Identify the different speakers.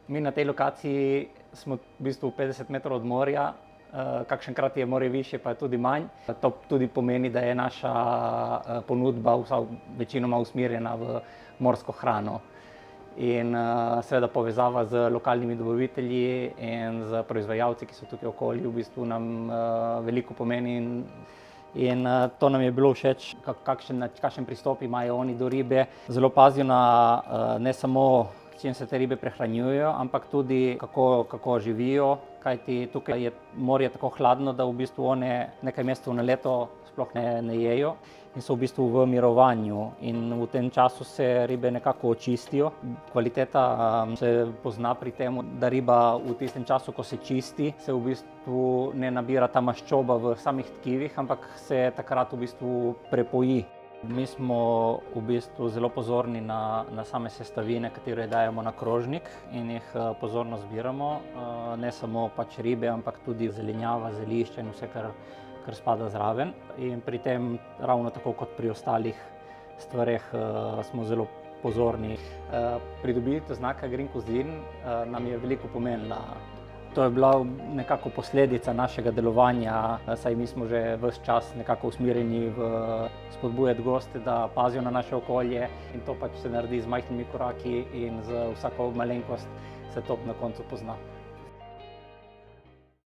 Speaker 1: Mi na tej lokaciji smo v bistvu 50 metrov od morja, kakšenkrat je morje višje, pa je tudi manj. To tudi pomeni, da je naša ponudba večinoma usmerjena v morsko hrano. In seveda povezava z lokalnimi dobavitelji in z proizvajalci, ki so tukaj okoli, v bistvu nam veliko pomeni. In to nam je bilo všeč, kakšen pristop imajo oni do ribe. Zelo pazijo na ne samo, s čim se te ribe prehranjujejo, ampak tudi kako živijo, kajti tukaj je morje tako hladno, da v bistvu one nekaj mesecev na leto sploh ne jejo in so v bistvu v mirovanju. In v tem času se ribe nekako očistijo. Kvaliteta se pozna pri tem, da riba v tistem času, ko se čisti, se v bistvu ne nabira ta maščoba v samih tkivih, ampak se takrat v bistvu prepoji. Mi smo v bistvu zelo pozorni na same sestavine, katere dajemo na krožnik in jih pozorno zbiramo. Ne samo pač ribe, ampak tudi zelenjava, zelišča in vse, kar spada zraven. In pri tem, ravno tako kot pri ostalih stvareh, smo zelo pozorni. Pridobitev znaka Green Cuisine nam je veliko pomenila. To je bila nekako posledica našega delovanja, saj mi smo že ves čas nekako usmerjeni v spodbujati goste, da pazijo na naše okolje, in to pač se naredi z majhnimi koraki in z vsako malenkost se to na koncu pozna.